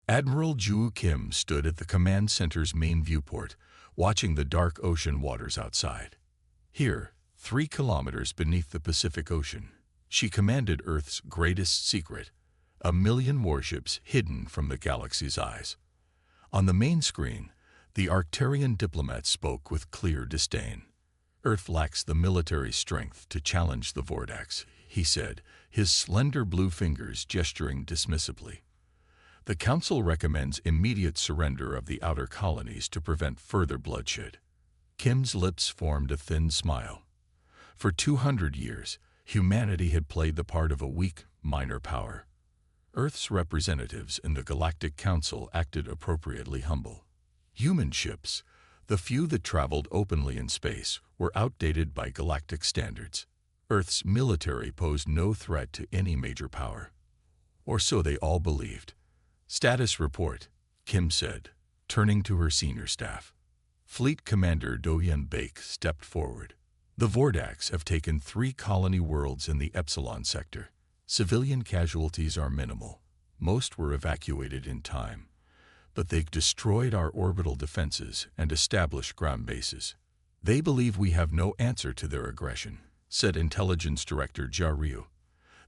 Admiral Ju Kim stood at the command center's main viewport, watching the dark ocean waters outside. Here, 3 kilometers beneath the Pacific Ocean, she commanded Earth's greatest secret, a million warships hidden from the galaxy's eyes. On the main screen, the Arcturian diplomat spoke with clear disdain. Earth lacks the military strength to challenge the Vordax, he said, his slender blue fingers gesturing dismissively. The Council recommends immediate surrender of the outer colonies to prevent further bloodshed. Kim's lips formed a thin smile. For 200 years, humanity had played the part of a weak, minor power. Earth's representatives in the Galactic Council acted appropriately humble. Human ships, the few that traveled openly in space, were outdated by galactic standards. Earth's military posed no threat to any major power. Or so they all believed. "Status report," Kim said, turning to her senior staff. Fleet Commander Do-Yen Baek stepped forward. "The Vordax have taken 3 colony worlds in the Epsilon sector. Civilian casualties are minimal. Most were evacuated in time. But they've destroyed our orbital defenses and established ground bases. They believe we have no answer to their aggression," said Intelligence Director Jia Ryu.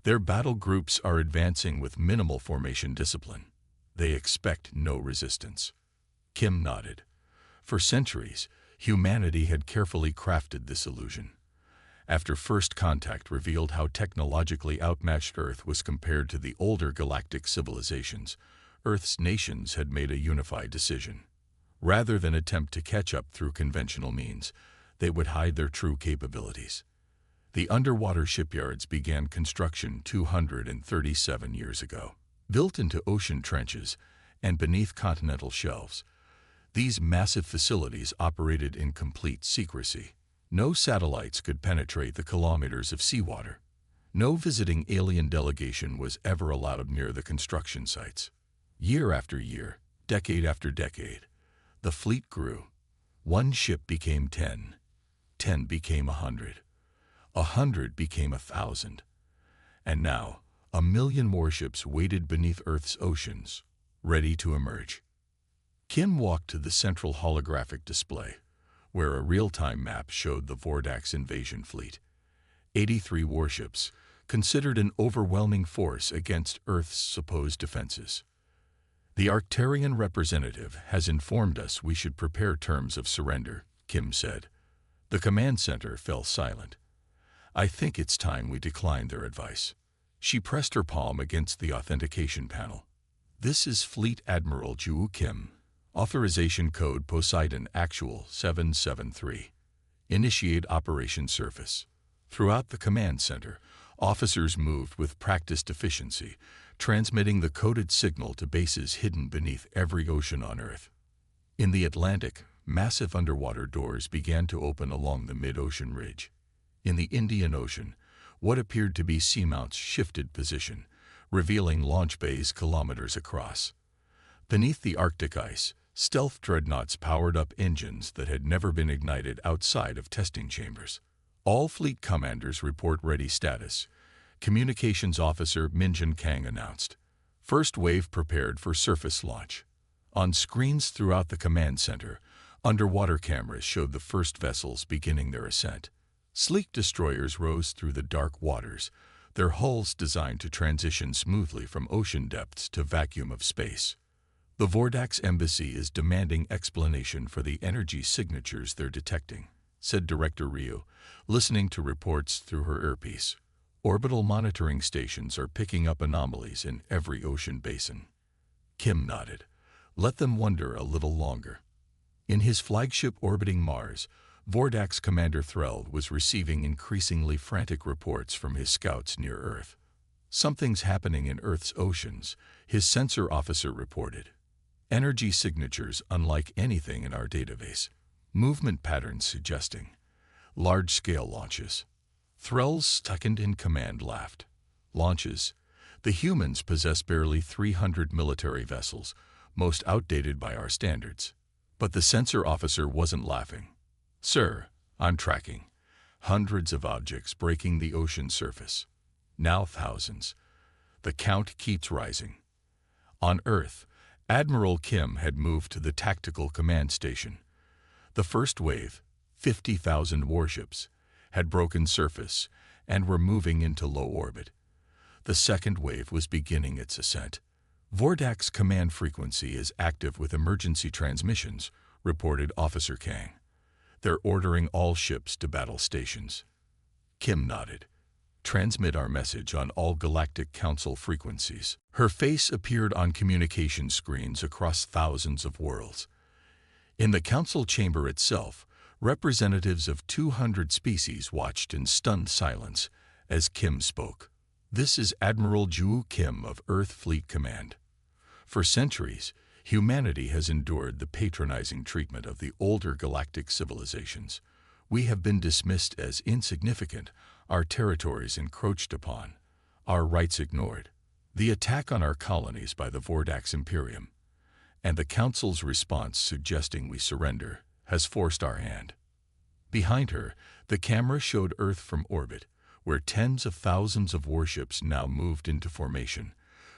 "Their battle groups are advancing with minimal formation discipline. They expect no resistance." Kim nodded. For centuries, humanity had carefully crafted this illusion. After first contact revealed how technologically outmatched Earth was compared to the older galactic civilizations, Earth's nations had made a unified decision. Rather than attempt to catch up through conventional means, they would hide their true capabilities. The underwater shipyards began construction 237 years ago. Built into ocean trenches and beneath continental shelves, these massive facilities operated in complete secrecy. No satellites could penetrate the kilometers of seawater. No visiting alien delegation was ever allowed near the construction sites. Year after year, decade after decade, the fleet grew. 1 ship became 10, 10 became 100, 100 became 1,000, and now 1,000,000 warships waited beneath Earth's oceans, ready to emerge. Kim walked to the central holographic display, where a real-time map showed the Vordax invasion fleet. 83 warships, considered an overwhelming force against Earth's supposed defenses. "The Arcturian representative has informed us we should prepare terms of surrender," Kim said. The command center fell silent. "I think it's time we decline their advice." She pressed her palm against the authentication panel. "This is Fleet Admiral Ju Kim. Authorization code Poseidon Actual 773. Initiate Operation Surface." Throughout the command center, officers moved with practiced efficiency, transmitting the coded signal to bases hidden beneath every ocean on Earth. In the Atlantic, massive underwater doors began to open along the mid-ocean ridge. In the Indian Ocean, what appeared to be seamounts shifted position, revealing launch bays kilometers across. Beneath the Arctic ice, stealth dreadnoughts powered up engines that had never been ignited outside of testing chambers. "All fleet commanders report ready status," Communications Officer Minjin Kang announced. First wave prepared for surface launch. On screens throughout the command center, underwater cameras showed the first vessels beginning their ascent. Sleek destroyers rose through the dark waters, their hulls designed to transition smoothly from ocean depths to vacuum of space. "The Vordax embassy is demanding explanation for the energy signatures they're detecting," said Director Ryu, listening to reports through her earpiece. "Orbital monitoring stations are picking up anomalies in every ocean basin." Kim nodded. "Let them wonder a little longer." In his flagship orbiting Mars, Vordax Commander Threld was receiving increasingly frantic reports from his scouts near Earth. "Something's happening in Earth's oceans," his sensor officer reported. "Energy signatures unlike anything in our database. Movement patterns suggesting large-scale launches." Threll's second-in-command laughed. "Launches? The humans possess barely 300 military vessels, most outdated by our standards." But the sensor officer wasn't laughing. "Sir, I'm tracking hundreds of objects breaking the ocean surface. Now thousands. The count keeps rising. On Earth, Admiral Kim had moved to the Tactical Command Station. The first wave, 50,000 warships, had broken surface and were moving into low orbit. The second wave was beginning its ascent. "Vordak's command frequency is active with emergency transmissions," reported Officer Kang. "They're ordering all ships to battle stations." Kim nodded. "Transmit our message on all Galactic Council frequencies." Her face appeared on communication screens across thousands of worlds. In the council chamber itself, representatives of 200 species watched in stunned silence as Kim spoke. "This is Admiral Ju Kim of Earth Fleet Command. For centuries, humanity has endured the patronizing treatment of the older galactic civilizations. We have been dismissed as insignificant, our territories encroached upon, our rights ignored. The attack on our colonies by the Vordak's Imperium, and the Council's response suggesting we surrender, has forced our hand." Behind her, the camera showed Earth from orbit, where tens of thousands of warships now moved into formation,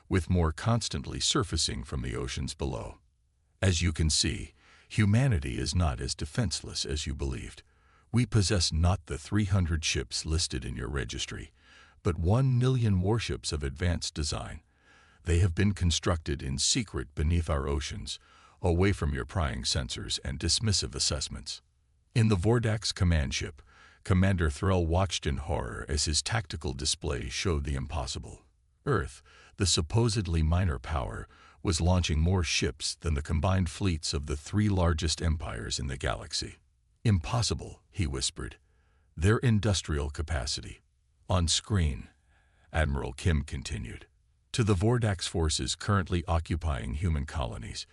with more constantly surfacing from the oceans below. "As you can see, humanity is not as defenseless as you believed. We possess not the 300 ships listed in your registry, but 1 million warships of advanced design. They have been constructed in secret beneath our oceans, away from your prying sensors and dismissive assessments." In the Vordak's command ship, Commander Threll watched in horror as his tactical display showed the impossible. Earth, the supposedly minor power, was launching more ships than the combined fleets of the 3 largest empires in the galaxy. "Impossible," he whispered. "Their industrial capacity." On screen, Admiral Kim continued. "To the Vordak's forces currently occupying human colonies,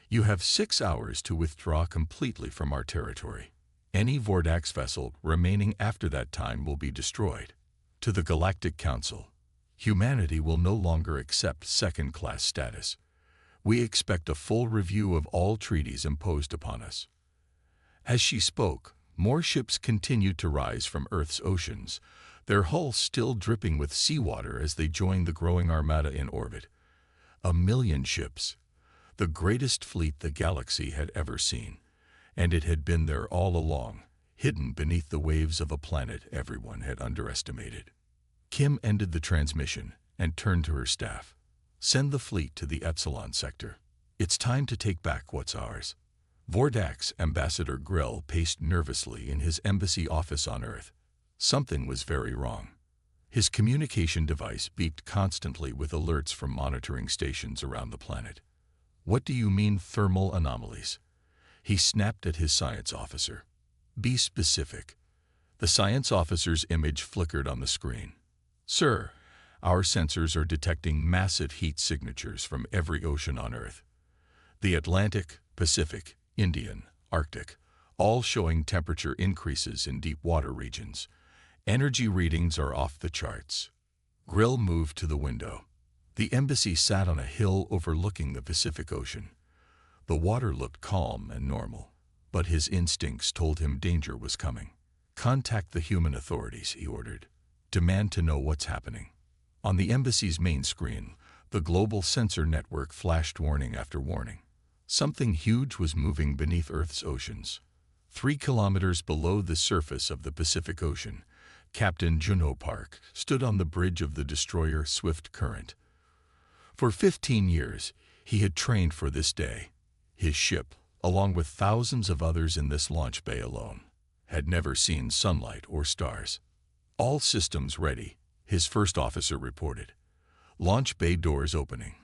you have 6 hours to withdraw completely from our territory. Any Vordak's vessel remaining after that time will be destroyed. To the Galactic Council, humanity will no longer accept second-class status. We expect a full review of all treaties imposed upon us." As she spoke, more ships continued to rise from Earth's oceans, their hulls still dripping with seawater as they joined the growing armada in orbit. 1 million ships, the greatest fleet the galaxy had ever seen, and it had been there all along, hidden beneath the waves of a planet everyone had underestimated. Kim ended the transmission and turned to her staff. "Send the fleet to the Epsilon sector. It's time to take back what's ours." Vordak's Ambassador Grell paced nervously in his embassy office on Earth. Something was very wrong. His communication device beeped constantly with alerts from monitoring stations around the planet. "What do you mean, thermal anomalies?" He snapped at his science officer. "Be specific." The science officer's image flickered on the screen. "Sir, our sensors are detecting massive heat signatures from every ocean on Earth. The Atlantic, Pacific, Indian, Arctic, all showing temperature increases in deep water regions. Energy readings are off the charts." Grill moved to the window. The embassy sat on a hill overlooking the Pacific Ocean. The water looked calm and normal, but his instincts told him danger was coming. "Contact the human authorities," he ordered. "Demand to know what's happening." On the embassy's main screen, the global sensor network flashed warning after warning. Something huge was moving beneath Earth's oceans. 3 kilometers below the surface of the Pacific Ocean, Captain Juno Park stood on the bridge of the destroyer Swift Current. For 15 years, he had trained for this day. His ship, along with thousands of others in this launch bay alone, had never seen sunlight or stars. "All systems ready," his first officer reported. "Launch bay doors opening."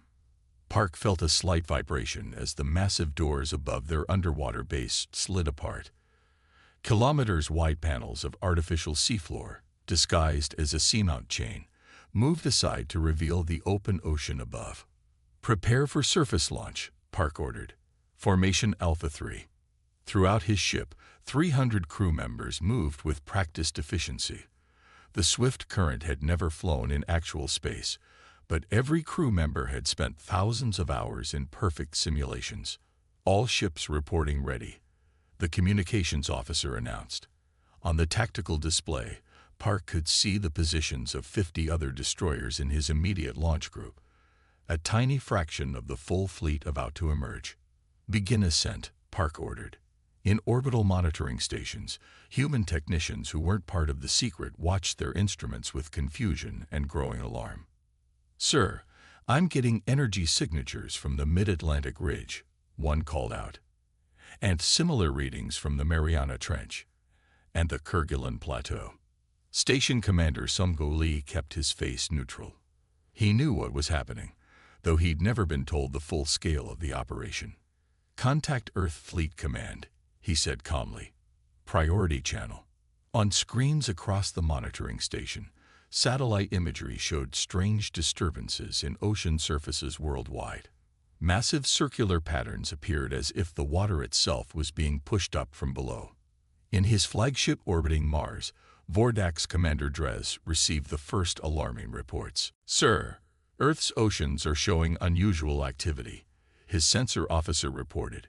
Park felt a slight vibration as the massive doors above their underwater base slid apart. Kilometers-wide panels of artificial seafloor, disguised as a seamount chain, moved aside to reveal the open ocean above. "Prepare for surface launch," Park ordered. "Formation Alpha 3. Throughout his ship, 300 crew members moved with practiced efficiency. The Swift Current had never flown in actual space, but every crew member had spent thousands of hours in perfect simulations. "All ships reporting ready," the communications officer announced. On the tactical display, Park could see the positions of 50 other destroyers in his immediate launch group. a tiny fraction of the full fleet about to emerge. "Begin ascent," Park ordered. In orbital monitoring stations, human technicians who weren't part of the secret watched their instruments with confusion and growing alarm. "Sir, I'm getting energy signatures from the Mid-Atlantic Ridge," one called out, "and similar readings from the Mariana Trench and the Kerguelen Plateau." Station Commander Sumgo Lee kept his face neutral. He knew what was happening, though he'd never been told the full scale of the operation. "Contact Earth Fleet Command," he said calmly. "Priority channel." On screens across the monitoring station, satellite imagery showed strange disturbances in ocean surfaces worldwide. Massive circular patterns appeared as if the water itself was being pushed up from below. In his flagship orbiting Mars, Vordax Commander Dres received the first alarming reports. "Sir, Earth's oceans are showing unusual activity," his sensor officer reported.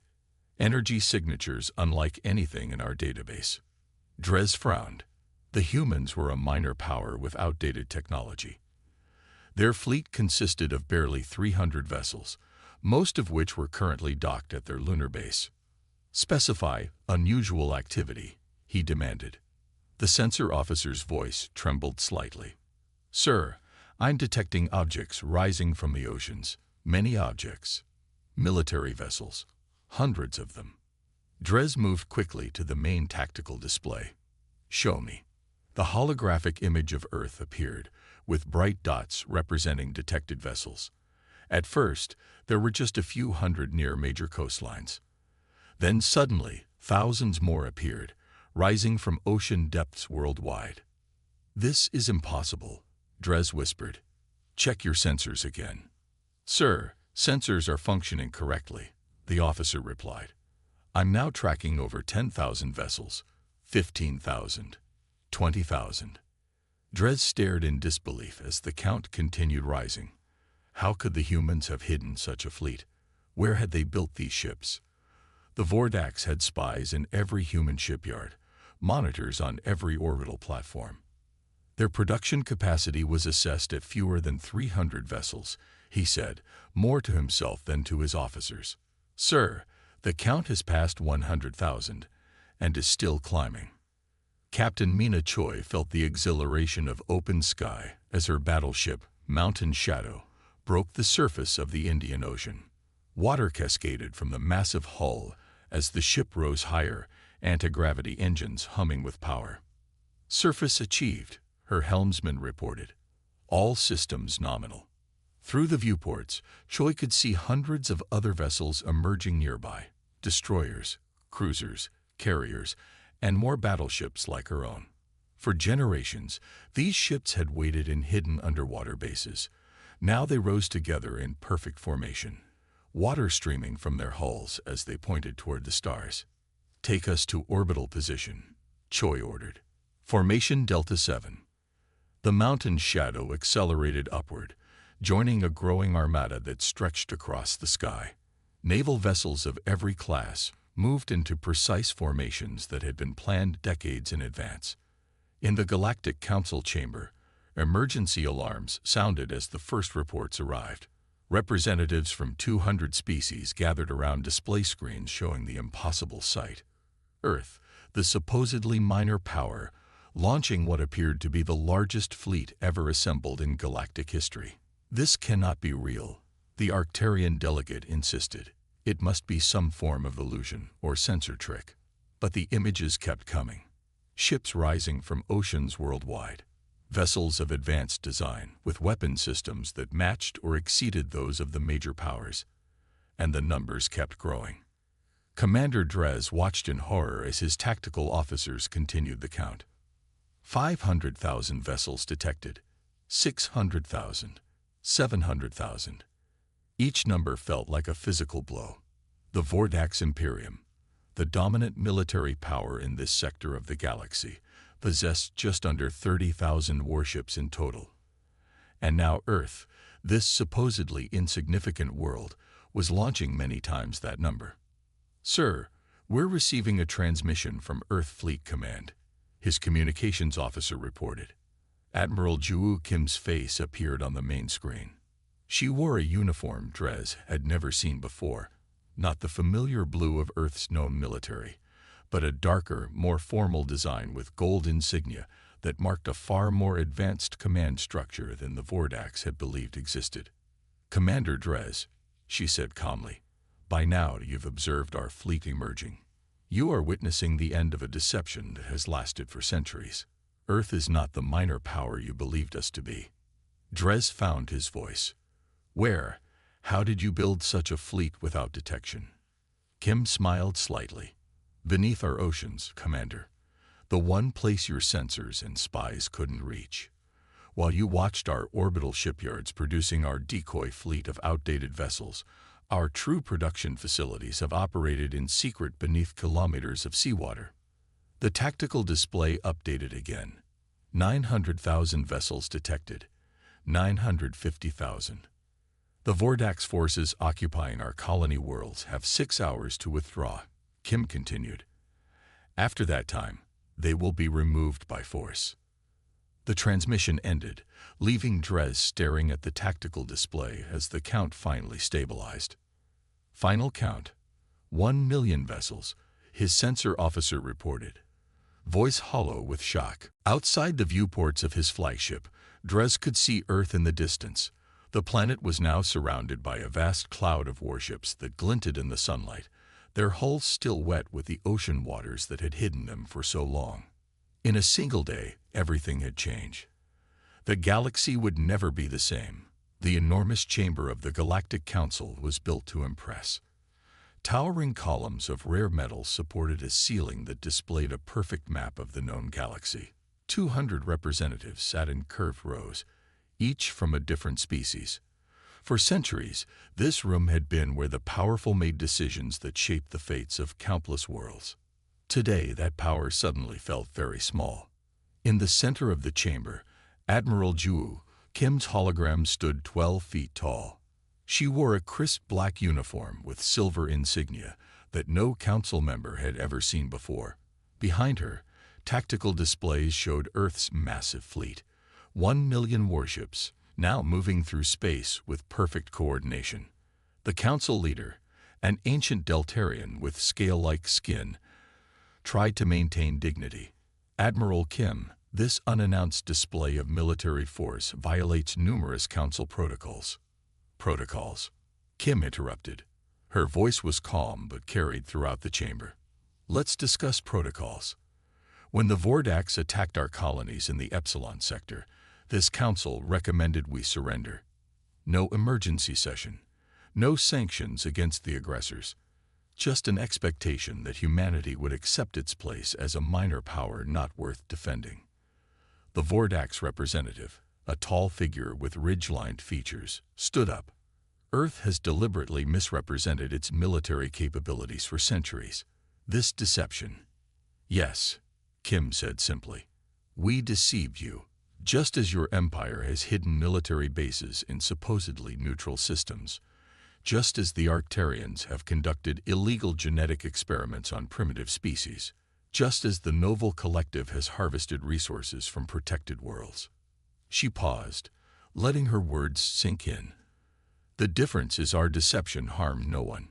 "Energy signatures unlike anything in our database." Dres frowned. The humans were a minor power with outdated technology. Their fleet consisted of barely 300 vessels, most of which were currently docked at their lunar base. "Specify unusual activity," he demanded. The sensor officer's voice trembled slightly. "Sir, I'm detecting objects rising from the oceans. Many objects. Military vessels. Hundreds of them." Dres moved quickly to the main tactical display. "Show me." The holographic image of Earth appeared, with bright dots representing detected vessels. At first, there were just a few hundred near major coastlines. Then suddenly, thousands more appeared, rising from ocean depths worldwide. "This is impossible," Dres whispered. "Check your sensors again." "Sir, sensors are functioning correctly," the officer replied. "I'm now tracking over 10,000 vessels, 15,000, 20,000. Dres stared in disbelief as the count continued rising. How could the humans have hidden such a fleet? Where had they built these ships? The Vordax had spies in every human shipyard, monitors on every orbital platform. Their production capacity was assessed at fewer than 300 vessels, he said, more to himself than to his officers. "Sir, the count has passed 100,000 and is still climbing." Captain Mina Choi felt the exhilaration of open sky as her battleship, Mountain Shadow, broke the surface of the Indian Ocean. Water cascaded from the massive hull as the ship rose higher, anti-gravity engines humming with power. "Surface achieved," her helmsman reported. "All systems nominal." Through the viewports, Choi could see hundreds of other vessels emerging nearby, destroyers, cruisers, carriers, and more battleships like her own. For generations, these ships had waited in hidden underwater bases. Now they rose together in perfect formation, water streaming from their hulls as they pointed toward the stars. "Take us to orbital position," Choi ordered. "Formation Delta 7. The Mountain Shadow accelerated upward, joining a growing armada that stretched across the sky. Naval vessels of every class moved into precise formations that had been planned decades in advance. In the Galactic Council chamber, emergency alarms sounded as the first reports arrived. Representatives from 200 species gathered around display screens showing the impossible sight. Earth, the supposedly minor power, launching what appeared to be the largest fleet ever assembled in galactic history. "This cannot be real," the Arcturian delegate insisted. "It must be some form of illusion or sensor trick." But the images kept coming. Ships rising from oceans worldwide. Vessels of advanced design with weapon systems that matched or exceeded those of the major powers. And the numbers kept growing. Commander Dres watched in horror as his tactical officers continued the count. 500,000 vessels detected, 600,000, 700,000. Each number felt like a physical blow. The Vordax Imperium, the dominant military power in this sector of the galaxy, possessed just under 30,000 warships in total. And now Earth, this supposedly insignificant world, was launching many times that number. "Sir, we're receiving a transmission from Earth Fleet Command," his communications officer reported. Admiral Ju Kim's face appeared on the main screen. She wore a uniform Dres had never seen before, not the familiar blue of Earth's known military, but a darker, more formal design with gold insignia that marked a far more advanced command structure than the Vordax had believed existed. "Commander Dres," she said calmly, "by now you've observed our fleet emerging. You are witnessing the end of a deception that has lasted for centuries. Earth is not the minor power you believed us to be." Dres found his voice. "Where? How did you build such a fleet without detection?" Kim smiled slightly. "Beneath our oceans, Commander. The one place your sensors and spies couldn't reach. While you watched our orbital shipyards producing our decoy fleet of outdated vessels, our true production facilities have operated in secret beneath kilometers of seawater." The tactical display updated again. 900,000 vessels detected. 950,000. "The Vordax forces occupying our colony worlds have 6 hours to withdraw," Kim continued. "After that time, they will be removed by force." The transmission ended, leaving Dres staring at the tactical display as the count finally stabilized. "Final count. 1 million vessels," his sensor officer reported, voice hollow with shock. Outside the viewports of his flagship, Dres could see Earth in the distance. The planet was now surrounded by a vast cloud of warships that glinted in the sunlight, their hulls still wet with the ocean waters that had hidden them for so long. In a single day, everything had changed. The galaxy would never be the same. The enormous chamber of the Galactic Council was built to impress. Towering columns of rare metals supported a ceiling that displayed a perfect map of the known galaxy. 200 representatives sat in curved rows, each from a different species. For centuries, this room had been where the powerful made decisions that shaped the fates of countless worlds. Today, that power suddenly felt very small. In the center of the chamber, Admiral Ju, Kim's hologram, stood 12 feet tall. She wore a crisp black uniform with silver insignia that no council member had ever seen before. Behind her, tactical displays showed Earth's massive fleet, 1 million warships, now moving through space with perfect coordination. The council leader, an ancient Deltarian with scale-like skin, tried to maintain dignity. "Admiral Kim, this unannounced display of military force violates numerous council protocols." "Protocols?" Kim interrupted. Her voice was calm but carried throughout the chamber. "Let's discuss protocols. When the Vordax attacked our colonies in the Epsilon sector, this council recommended we surrender. No emergency session, no sanctions against the aggressors, just an expectation that humanity would accept its place as a minor power not worth defending." The Vordax representative, a tall figure with ridge-lined features, stood up. "Earth has deliberately misrepresented its military capabilities for centuries. This deception—" "Yes," Kim said simply. "We deceived you, just as your empire has hidden military bases in supposedly neutral systems, just as the Arctarians have conducted illegal genetic experiments on primitive species, just as the Novel Collective has harvested resources from protected worlds." She paused, letting her words sink in. "The difference is our deception harmed no one.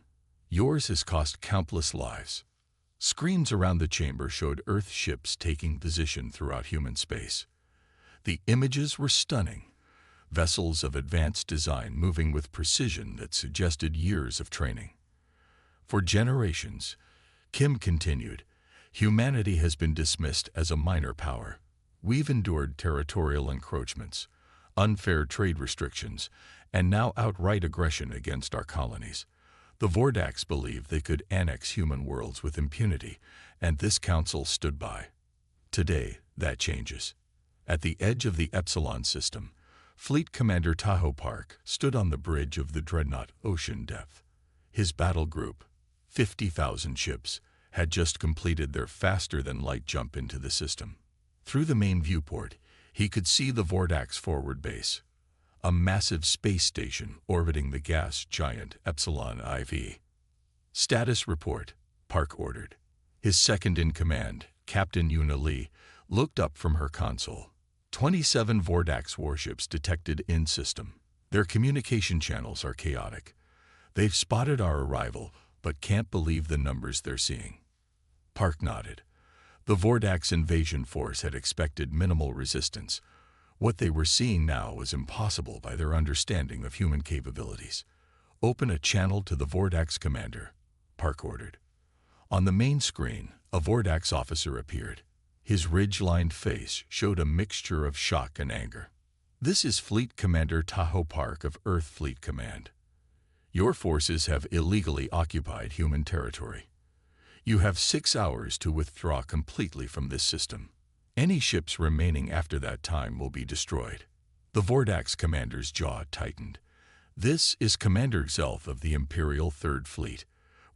Yours has cost countless lives." Screens around the chamber showed Earth ships taking position throughout human space. The images were stunning. Vessels of advanced design moving with precision that suggested years of training. "For generations," Kim continued, "humanity has been dismissed as a minor power. We've endured territorial encroachments, unfair trade restrictions, and now outright aggression against our colonies. The Vordax believed they could annex human worlds with impunity, and this council stood by. Today, that changes. At the edge of the Epsilon system, Fleet Commander Tahoe Park stood on the bridge of the dreadnought Ocean Depth. His battle group, 50,000 ships, had just completed their faster-than-light jump into the system. Through the main viewport, he could see the Vordax forward base, a massive space station orbiting the gas giant Epsilon IV. "Status report," Park ordered. His second-in-command, Captain Yuna Lee, looked up from her console. 27 Vordax warships detected in system. Their communication channels are chaotic. They've spotted our arrival, but can't believe the numbers they're seeing. Park nodded. The Vordax invasion force had expected minimal resistance. What they were seeing now was impossible by their understanding of human capabilities. Open a channel to the Vordax commander, Park ordered. On the main screen, a Vordax officer appeared. His ridge-lined face showed a mixture of shock and anger. This is Fleet Commander Tahoe Park of Earth Fleet Command. Your forces have illegally occupied human territory. You have 6 hours to withdraw completely from this system. Any ships remaining after that time will be destroyed. The Vordax commander's jaw tightened. This is Commander Zelf of the Imperial Third Fleet.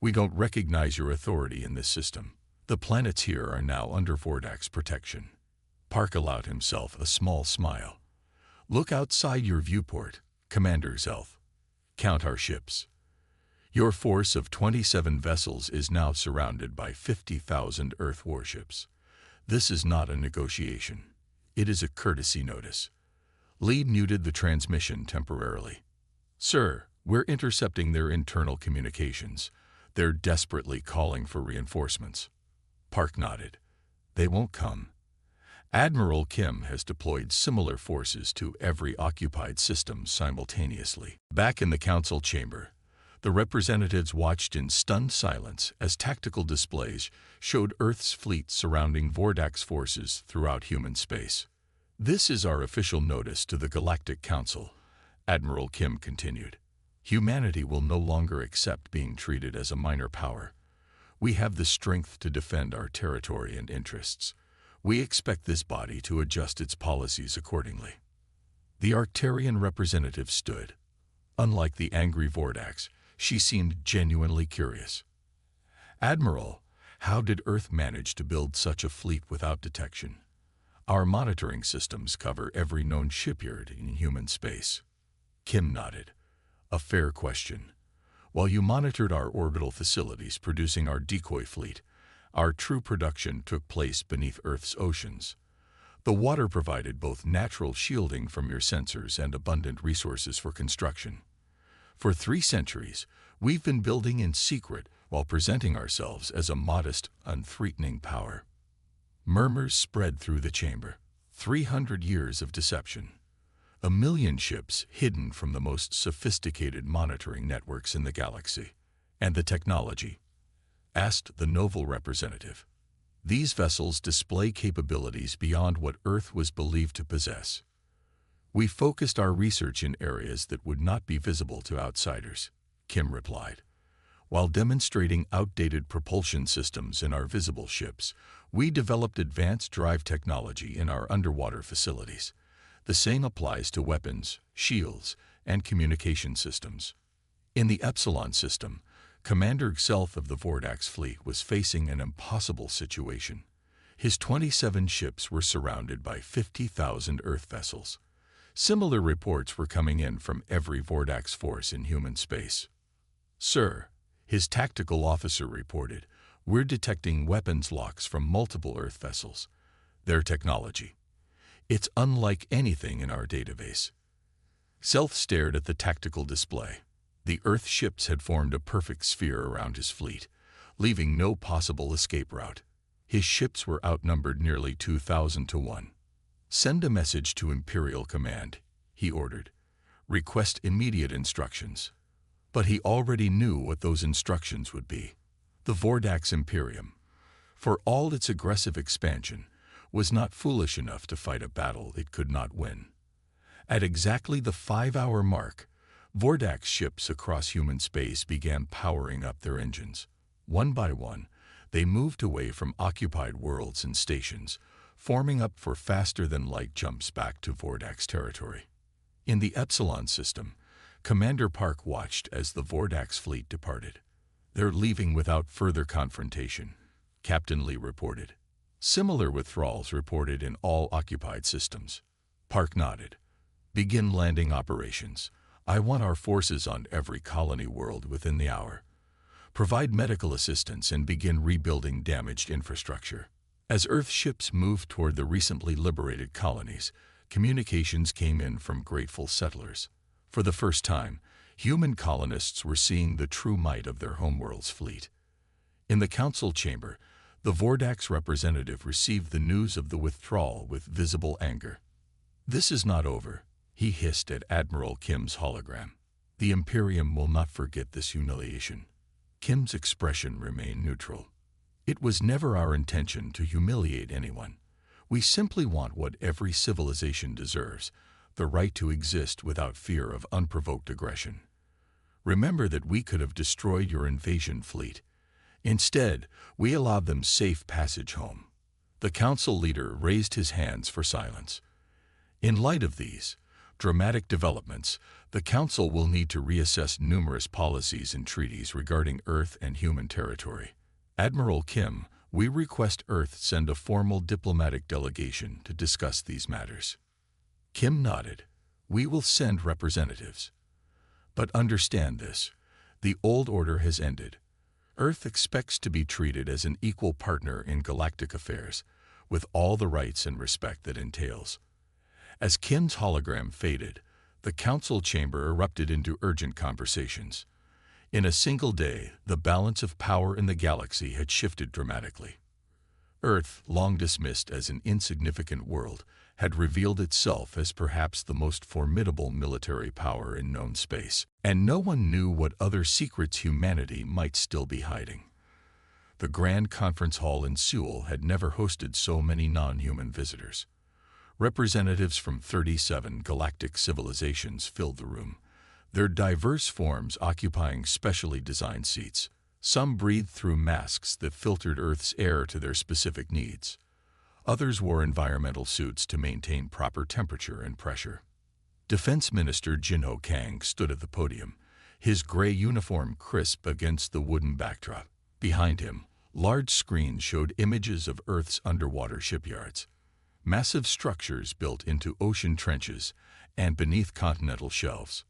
We don't recognize your authority in this system. The planets here are now under Vordax protection. Park allowed himself a small smile. Look outside your viewport, Commander Zelf. Count our ships. Your force of 27 vessels is now surrounded by 50,000 Earth warships. This is not a negotiation. It is a courtesy notice. Lee muted the transmission temporarily. Sir, we're intercepting their internal communications. They're desperately calling for reinforcements. Park nodded. They won't come. Admiral Kim has deployed similar forces to every occupied system simultaneously. Back in the council chamber, the representatives watched in stunned silence as tactical displays showed Earth's fleet surrounding Vordax forces throughout human space. This is our official notice to the Galactic Council, Admiral Kim continued. Humanity will no longer accept being treated as a minor power. We have the strength to defend our territory and interests. We expect this body to adjust its policies accordingly. The Arcturian representative stood. Unlike the angry Vordax, she seemed genuinely curious. Admiral, how did Earth manage to build such a fleet without detection? Our monitoring systems cover every known shipyard in human space. Kim nodded. A fair question. While you monitored our orbital facilities producing our decoy fleet, our true production took place beneath Earth's oceans. The water provided both natural shielding from your sensors and abundant resources for construction. For 3 centuries, we've been building in secret while presenting ourselves as a modest, unthreatening power. Murmurs spread through the chamber. 300 years of deception. 1 million ships hidden from the most sophisticated monitoring networks in the galaxy. And the technology? Asked the novel representative. These vessels display capabilities beyond what Earth was believed to possess. We focused our research in areas that would not be visible to outsiders, Kim replied. While demonstrating outdated propulsion systems in our visible ships, we developed advanced drive technology in our underwater facilities. The same applies to weapons, shields, and communication systems. In the Epsilon system, Commander Zelf of the Vordax fleet was facing an impossible situation. His 27 ships were surrounded by 50,000 Earth vessels. Similar reports were coming in from every Vordax force in human space. Sir, his tactical officer reported, we're detecting weapons locks from multiple Earth vessels. Their technology. It's unlike anything in our database. Zelf stared at the tactical display. The Earth ships had formed a perfect sphere around his fleet, leaving no possible escape route. His ships were outnumbered nearly 2,000 to 1. Send a message to Imperial Command, he ordered. Request immediate instructions. But he already knew what those instructions would be. The Vordax Imperium, for all its aggressive expansion, was not foolish enough to fight a battle it could not win. At exactly the 5-hour mark, Vordax ships across human space began powering up their engines. One by one, they moved away from occupied worlds and stations, forming up for faster-than-light jumps back to Vordax territory. In the Epsilon system, Commander Park watched as the Vordax fleet departed. They're leaving without further confrontation, Captain Lee reported. Similar withdrawals reported in all occupied systems. Park nodded. Begin landing operations. I want our forces on every colony world within the hour. Provide medical assistance and begin rebuilding damaged infrastructure. As Earth ships moved toward the recently liberated colonies, communications came in from grateful settlers. For the first time, human colonists were seeing the true might of their homeworld's fleet. In the council chamber, the Vordak's representative received the news of the withdrawal with visible anger. "This is not over," he hissed at Admiral Kim's hologram. "The Imperium will not forget this humiliation." Kim's expression remained neutral. "It was never our intention to humiliate anyone. We simply want what every civilization deserves, the right to exist without fear of unprovoked aggression. Remember that we could have destroyed your invasion fleet. Instead, we allowed them safe passage home." The council leader raised his hands for silence. In light of these dramatic developments, the council will need to reassess numerous policies and treaties regarding Earth and human territory. Admiral Kim, we request Earth send a formal diplomatic delegation to discuss these matters. Kim nodded. "We will send representatives. But understand this, the old order has ended. Earth expects to be treated as an equal partner in galactic affairs, with all the rights and respect that entails." As Kim's hologram faded, the council chamber erupted into urgent conversations. In a single day, the balance of power in the galaxy had shifted dramatically. Earth, long dismissed as an insignificant world, had revealed itself as perhaps the most formidable military power in known space, and no one knew what other secrets humanity might still be hiding. The Grand Conference Hall in Seoul had never hosted so many non-human visitors. Representatives from 37 galactic civilizations filled the room, their diverse forms occupying specially designed seats. Some breathed through masks that filtered Earth's air to their specific needs. Others wore environmental suits to maintain proper temperature and pressure. Defense Minister Jinho Kang stood at the podium, his gray uniform crisp against the wooden backdrop. Behind him, large screens showed images of Earth's underwater shipyards, massive structures built into ocean trenches and beneath continental shelves.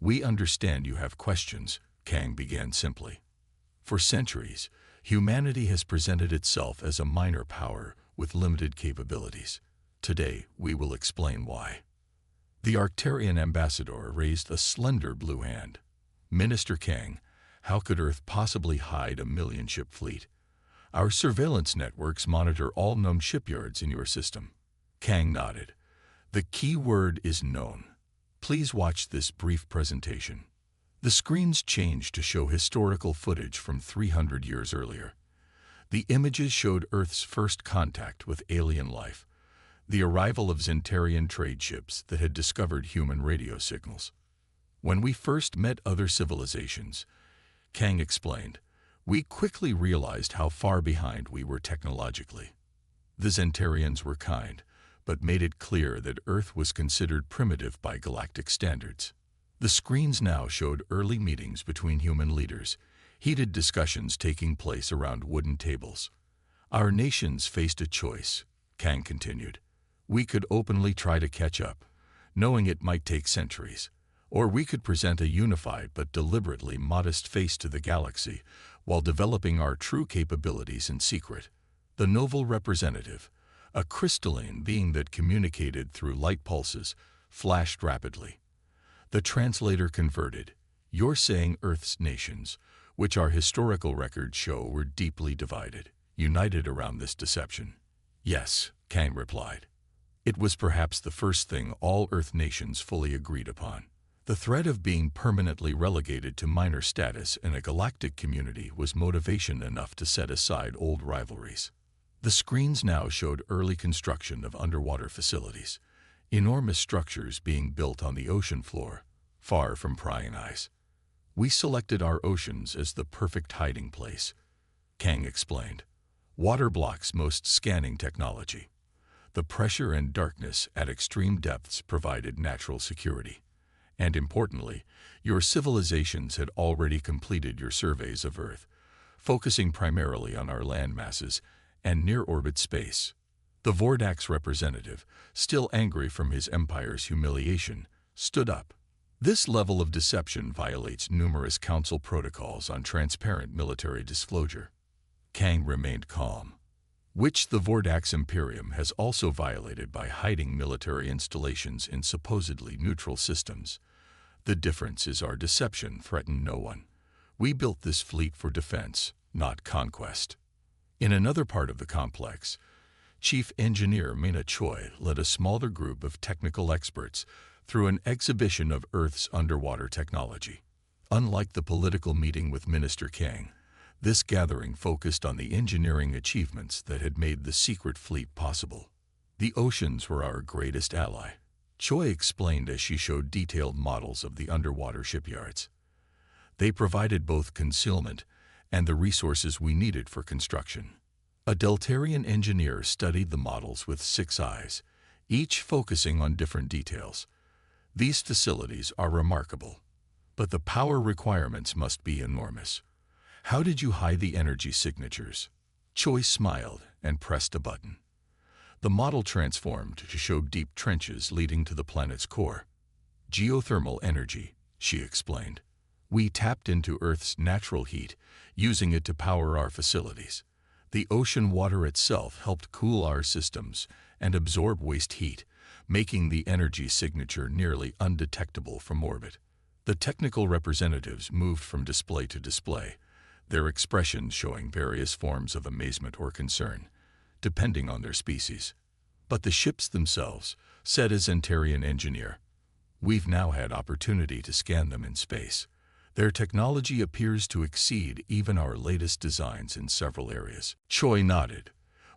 "We understand you have questions," Kang began simply. "For centuries, humanity has presented itself as a minor power with limited capabilities. Today, we will explain why." The Arcturian ambassador raised a slender blue hand. "Minister Kang, how could Earth possibly hide a million-ship fleet? Our surveillance networks monitor all known shipyards in your system." Kang nodded. "The key word is known. Please watch this brief presentation." The screens changed to show historical footage from 300 years earlier. The images showed Earth's first contact with alien life, the arrival of Zentarian trade ships that had discovered human radio signals. "When we first met other civilizations," Kang explained, "we quickly realized how far behind we were technologically. The Zentarians were kind, but made it clear that Earth was considered primitive by galactic standards." The screens now showed early meetings between human leaders, heated discussions taking place around wooden tables. "Our nations faced a choice," Kang continued. "We could openly try to catch up, knowing it might take centuries, or we could present a unified but deliberately modest face to the galaxy while developing our true capabilities in secret." The novel representative, a crystalline being that communicated through light pulses, flashed rapidly. The translator converted. "You're saying Earth's nations, which our historical records show were deeply divided, united around this deception." "Yes," Kang replied. "It was perhaps the first thing all Earth nations fully agreed upon. The threat of being permanently relegated to minor status in a galactic community was motivation enough to set aside old rivalries." The screens now showed early construction of underwater facilities, enormous structures being built on the ocean floor, far from prying eyes. "We selected our oceans as the perfect hiding place," Kang explained. "Water blocks most scanning technology. The pressure and darkness at extreme depths provided natural security. And importantly, your civilizations had already completed your surveys of Earth, focusing primarily on our land masses and near-orbit space." The Vordak's representative, still angry from his empire's humiliation, stood up. "This level of deception violates numerous council protocols on transparent military disclosure." Kang remained calm. "Which the Vordak's Imperium has also violated by hiding military installations in supposedly neutral systems. The difference is our deception threatened no one. We built this fleet for defense, not conquest. In another part of the complex, Chief Engineer Mina Choi led a smaller group of technical experts through an exhibition of Earth's underwater technology. Unlike the political meeting with Minister Kang, this gathering focused on the engineering achievements that had made the secret fleet possible. The oceans were our greatest ally, Choi explained as she showed detailed models of the underwater shipyards. They provided both concealment and the resources we needed for construction. A Deltarian engineer studied the models with 6 eyes, each focusing on different details. These facilities are remarkable, but the power requirements must be enormous. How did you hide the energy signatures? Choi smiled and pressed a button. The model transformed to show deep trenches leading to the planet's core. Geothermal energy, she explained. We tapped into Earth's natural heat, using it to power our facilities. The ocean water itself helped cool our systems and absorb waste heat, making the energy signature nearly undetectable from orbit. The technical representatives moved from display to display, their expressions showing various forms of amazement or concern, depending on their species. But the ships themselves, said a Zentarian engineer, we've now had opportunity to scan them in space. Their technology appears to exceed even our latest designs in several areas. Choi nodded.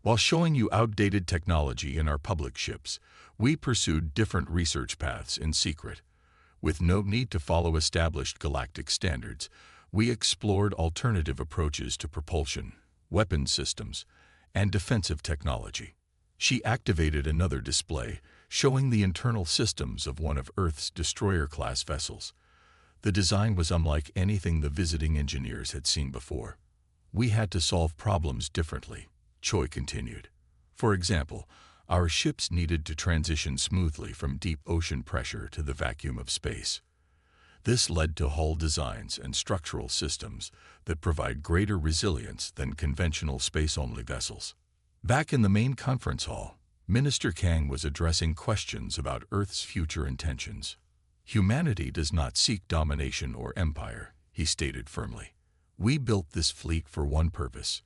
While showing you outdated technology in our public ships, we pursued different research paths in secret. With no need to follow established galactic standards, we explored alternative approaches to propulsion, weapon systems, and defensive technology. She activated another display, showing the internal systems of one of Earth's destroyer-class vessels. The design was unlike anything the visiting engineers had seen before. We had to solve problems differently, Choi continued. For example, our ships needed to transition smoothly from deep ocean pressure to the vacuum of space. This led to hull designs and structural systems that provide greater resilience than conventional space-only vessels. Back in the main conference hall, Minister Kang was addressing questions about Earth's future intentions. Humanity does not seek domination or empire, he stated firmly. We built this fleet for one purpose,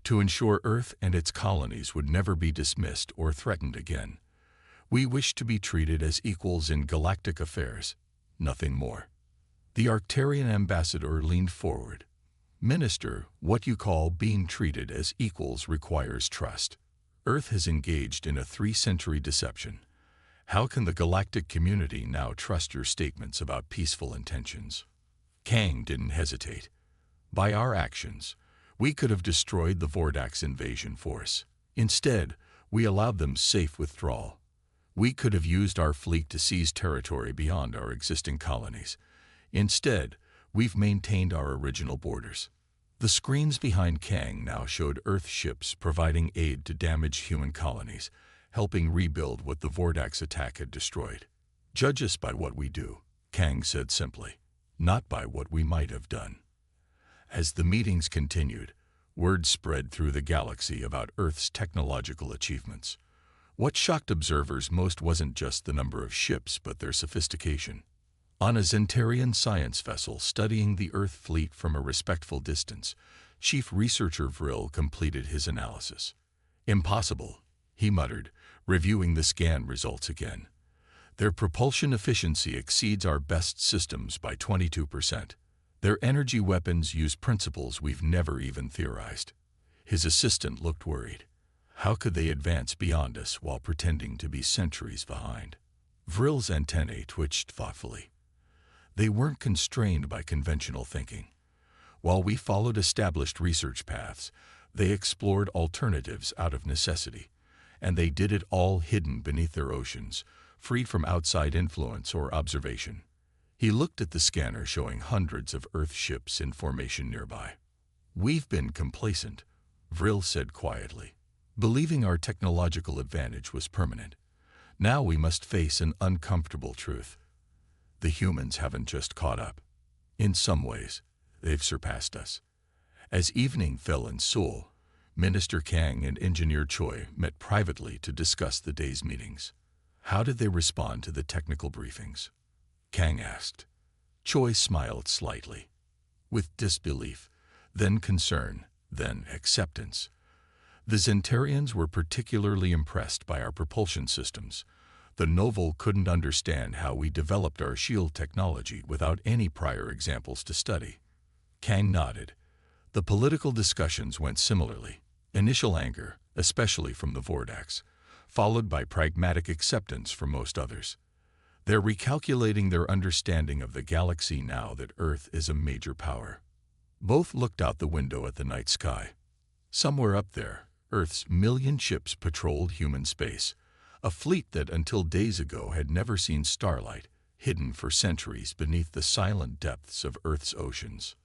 to ensure Earth and its colonies would never be dismissed or threatened again. We wish to be treated as equals in galactic affairs, nothing more. The Arcturian ambassador leaned forward. Minister, what you call being treated as equals requires trust. Earth has engaged in a 3-century deception. How can the galactic community now trust your statements about peaceful intentions? Kang didn't hesitate. By our actions, we could have destroyed the Vordax invasion force. Instead, we allowed them safe withdrawal. We could have used our fleet to seize territory beyond our existing colonies. Instead, we've maintained our original borders. The screens behind Kang now showed Earth ships providing aid to damaged human colonies, helping rebuild what the Vordax attack had destroyed. Judge us by what we do, Kang said simply, not by what we might have done. As the meetings continued, word spread through the galaxy about Earth's technological achievements. What shocked observers most wasn't just the number of ships, but their sophistication. On a Zentarian science vessel studying the Earth fleet from a respectful distance, Chief Researcher Vril completed his analysis. Impossible, he muttered, reviewing the scan results again. Their propulsion efficiency exceeds our best systems by 22%. Their energy weapons use principles we've never even theorized. His assistant looked worried. How could they advance beyond us while pretending to be centuries behind? Vril's antennae twitched thoughtfully. They weren't constrained by conventional thinking. While we followed established research paths, they explored alternatives out of necessity, and they did it all hidden beneath their oceans, freed from outside influence or observation. He looked at the scanner showing hundreds of Earth ships in formation nearby. We've been complacent, Vril said quietly, believing our technological advantage was permanent. Now we must face an uncomfortable truth. The humans haven't just caught up. In some ways, they've surpassed us. As evening fell in Seoul, Minister Kang and Engineer Choi met privately to discuss the day's meetings. How did they respond to the technical briefings? Kang asked. Choi smiled slightly, with disbelief, then concern, then acceptance. The Zentarians were particularly impressed by our propulsion systems. The Novel couldn't understand how we developed our shield technology without any prior examples to study. Kang nodded. The political discussions went similarly. Initial anger, especially from the Vordax, followed by pragmatic acceptance from most others. They're recalculating their understanding of the galaxy now that Earth is a major power. Both looked out the window at the night sky. Somewhere up there, Earth's million ships patrolled human space, a fleet that until days ago had never seen starlight, hidden for centuries beneath the silent depths of Earth's oceans.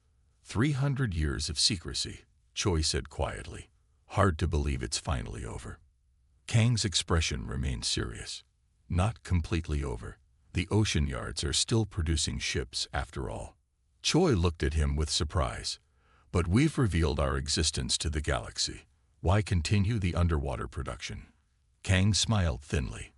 300 years of secrecy, Choi said quietly. Hard to believe it's finally over. Kang's expression remained serious. Not completely over. The ocean yards are still producing ships after all. Choi looked at him with surprise. But we've revealed our existence to the galaxy. Why continue the underwater production? Kang smiled thinly.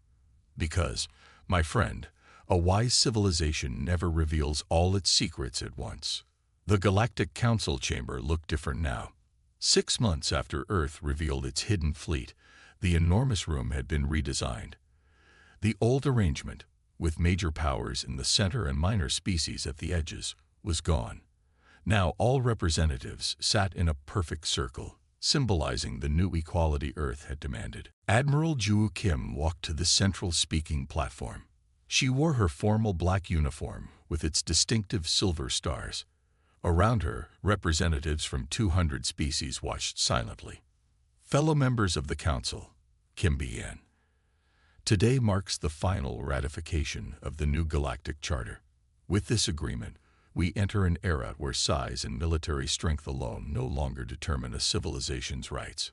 Because, my friend, a wise civilization never reveals all its secrets at once. The Galactic Council chamber looked different now. 6 months after Earth revealed its hidden fleet, the enormous room had been redesigned. The old arrangement, with major powers in the center and minor species at the edges, was gone. Now all representatives sat in a perfect circle, symbolizing the new equality Earth had demanded. Admiral Ju Kim walked to the central speaking platform. She wore her formal black uniform with its distinctive silver stars. Around her, representatives from 200 species watched silently. Fellow members of the Council, Kim began. Today marks the final ratification of the new Galactic Charter. With this agreement, we enter an era where size and military strength alone no longer determine a civilization's rights.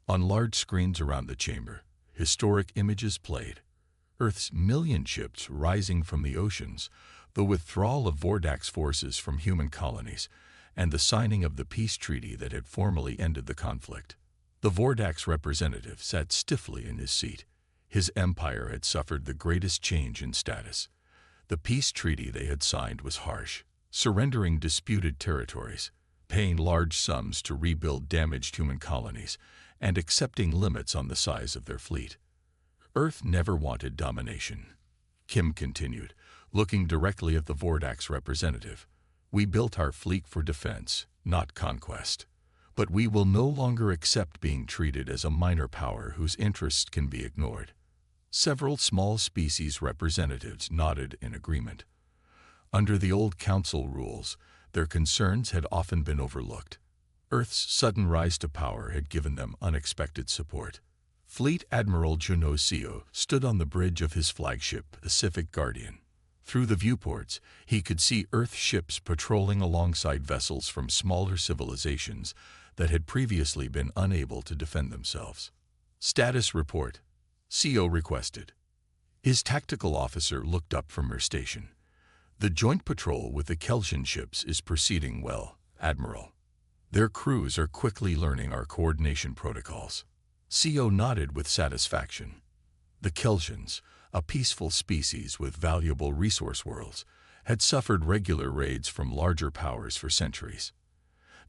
On large screens around the chamber, historic images played. Earth's million ships rising from the oceans, the withdrawal of Vordax forces from human colonies, and the signing of the peace treaty that had formally ended the conflict. The Vordax representative sat stiffly in his seat. His empire had suffered the greatest change in status. The peace treaty they had signed was harsh, surrendering disputed territories, paying large sums to rebuild damaged human colonies, and accepting limits on the size of their fleet. Earth never wanted domination. Kim continued, looking directly at the Vordax representative. We built our fleet for defense, not conquest. But we will no longer accept being treated as a minor power whose interests can be ignored. Several small species representatives nodded in agreement. Under the old council rules, their concerns had often been overlooked. Earth's sudden rise to power had given them unexpected support. Fleet Admiral Juno Seo stood on the bridge of his flagship, Pacific Guardian. Through the viewports, he could see Earth ships patrolling alongside vessels from smaller civilizations that had previously been unable to defend themselves. Status report, Seo requested. His tactical officer looked up from her station. The joint patrol with the Kelsian ships is proceeding well, Admiral. Their crews are quickly learning our coordination protocols. Seo nodded with satisfaction. The Kelsians, a peaceful species with valuable resource worlds, had suffered regular raids from larger powers for centuries.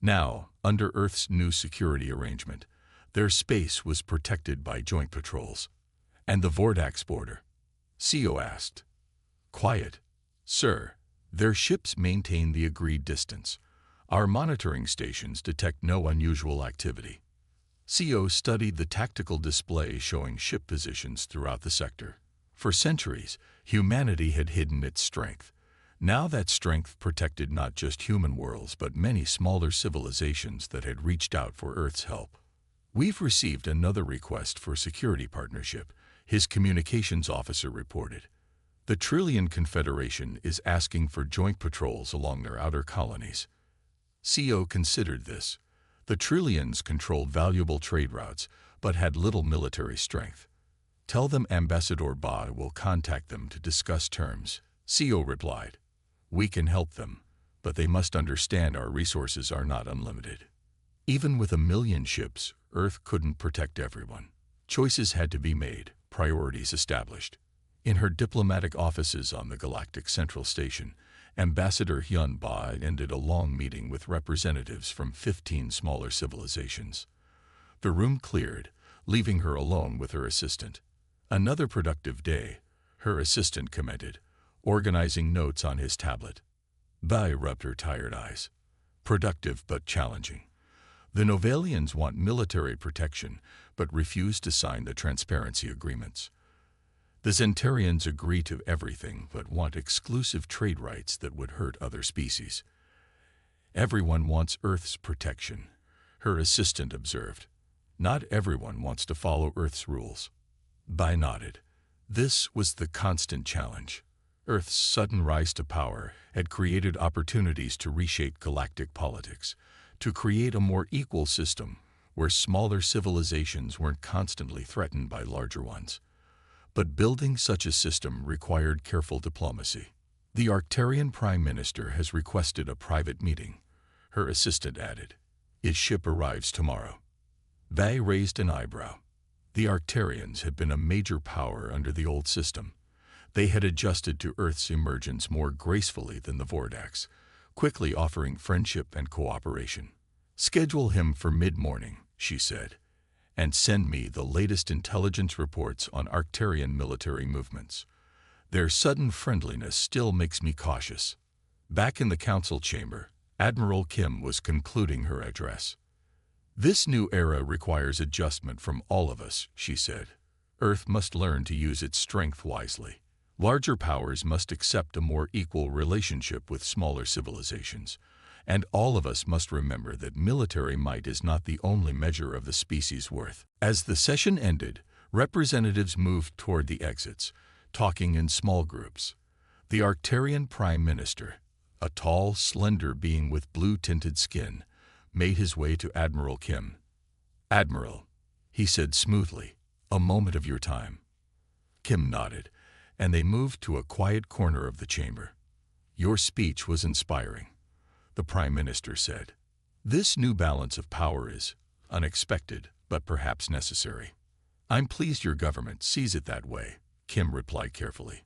Now, under Earth's new security arrangement, their space was protected by joint patrols. And the Vordax border? Seo asked. Quiet, sir. Their ships maintain the agreed distance. Our monitoring stations detect no unusual activity. Seo studied the tactical display showing ship positions throughout the sector. For centuries, humanity had hidden its strength. Now that strength protected not just human worlds but many smaller civilizations that had reached out for Earth's help. We've received another request for security partnership, his communications officer reported. The Trillion Confederation is asking for joint patrols along their outer colonies. Seo considered this. The Trillions controlled valuable trade routes, but had little military strength. Tell them Ambassador Ba will contact them to discuss terms, Seo replied. We can help them, but they must understand our resources are not unlimited. Even with 1 million ships, Earth couldn't protect everyone. Choices had to be made, priorities established. In her diplomatic offices on the Galactic Central Station, Ambassador Hyun Ba ended a long meeting with representatives from 15 smaller civilizations. The room cleared, leaving her alone with her assistant. "Another productive day," her assistant commented, organizing notes on his tablet. Ba rubbed her tired eyes. "Productive but challenging. The Novalians want military protection, but refuse to sign the transparency agreements. The Zentarians agree to everything, but want exclusive trade rights that would hurt other species. Everyone wants Earth's protection," her assistant observed. "Not everyone wants to follow Earth's rules." Bai nodded. This was the constant challenge. Earth's sudden rise to power had created opportunities to reshape galactic politics, to create a more equal system where smaller civilizations weren't constantly threatened by larger ones. But building such a system required careful diplomacy. "The Arcturian Prime Minister has requested a private meeting," her assistant added. "His ship arrives tomorrow." Bai raised an eyebrow. The Arcturians had been a major power under the old system. They had adjusted to Earth's emergence more gracefully than the Vordax, quickly offering friendship and cooperation. "Schedule him for mid-morning," she said, "and send me the latest intelligence reports on Arcturian military movements. Their sudden friendliness still makes me cautious." Back in the council chamber, Admiral Kim was concluding her address. "This new era requires adjustment from all of us," she said. "Earth must learn to use its strength wisely. Larger powers must accept a more equal relationship with smaller civilizations. And all of us must remember that military might is not the only measure of the species' worth." As the session ended, representatives moved toward the exits, talking in small groups. The Arcturian Prime Minister, a tall, slender being with blue-tinted skin, made his way to Admiral Kim. "Admiral," he said smoothly, "a moment of your time." Kim nodded, and they moved to a quiet corner of the chamber. "Your speech was inspiring," the Prime Minister said. "This new balance of power is unexpected, but perhaps necessary." "I'm pleased your government sees it that way," Kim replied carefully.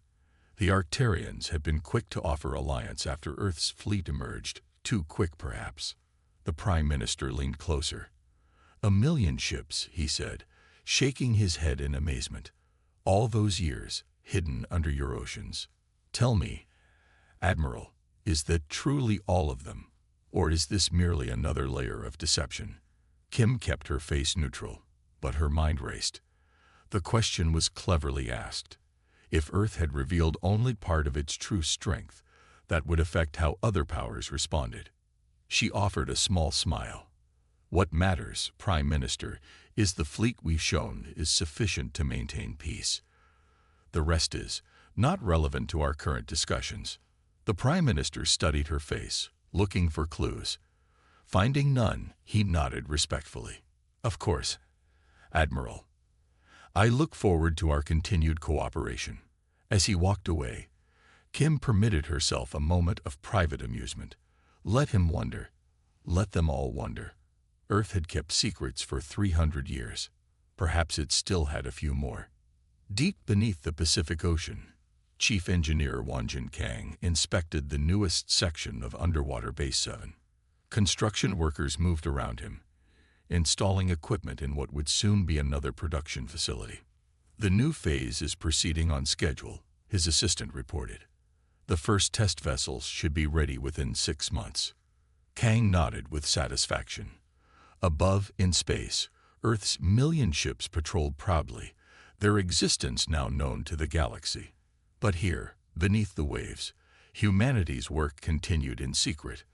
"The Arcturians have been quick to offer alliance after Earth's fleet emerged, too quick perhaps." The Prime Minister leaned closer. "1,000,000 ships," he said, shaking his head in amazement. "All those years, hidden under your oceans. Tell me, Admiral, is that truly all of them, or is this merely another layer of deception?" Kim kept her face neutral, but her mind raced. The question was cleverly asked. If Earth had revealed only part of its true strength, that would affect how other powers responded. She offered a small smile. "What matters, Prime Minister, is the fleet we've shown is sufficient to maintain peace. The rest is not relevant to our current discussions." The Prime Minister studied her face, looking for clues. Finding none, he nodded respectfully. "Of course, Admiral. I look forward to our continued cooperation." As he walked away, Kim permitted herself a moment of private amusement. Let him wonder. Let them all wonder. Earth had kept secrets for 300 years. Perhaps it still had a few more. Deep beneath the Pacific Ocean, Chief Engineer Wanjin Kang inspected the newest section of Underwater Base 7. Construction workers moved around him, installing equipment in what would soon be another production facility. "The new phase is proceeding on schedule," his assistant reported. "The first test vessels should be ready within 6 months." Kang nodded with satisfaction. Above, in space, Earth's 1,000,000 ships patrolled proudly, their existence now known to the galaxy. But here, beneath the waves, humanity's work continued in secret.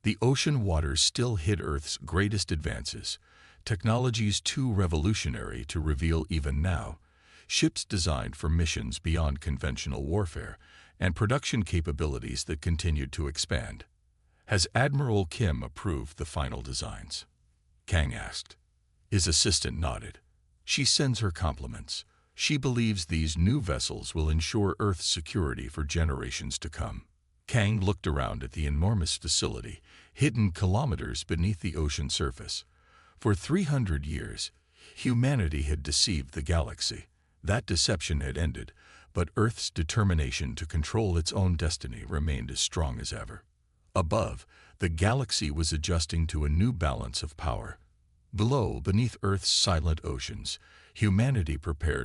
The ocean waters still hid Earth's greatest advances, technologies too revolutionary to reveal even now, ships designed for missions beyond conventional warfare, and production capabilities that continued to expand. "Has Admiral Kim approved the final designs?" Kang asked. His assistant nodded. "She sends her compliments. She believes these new vessels will ensure Earth's security for generations to come." Kang looked around at the enormous facility, hidden kilometers beneath the ocean surface. For 300 years, humanity had deceived the galaxy. That deception had ended, but Earth's determination to control its own destiny remained as strong as ever. Above, the galaxy was adjusting to a new balance of power. Below, beneath Earth's silent oceans, humanity prepared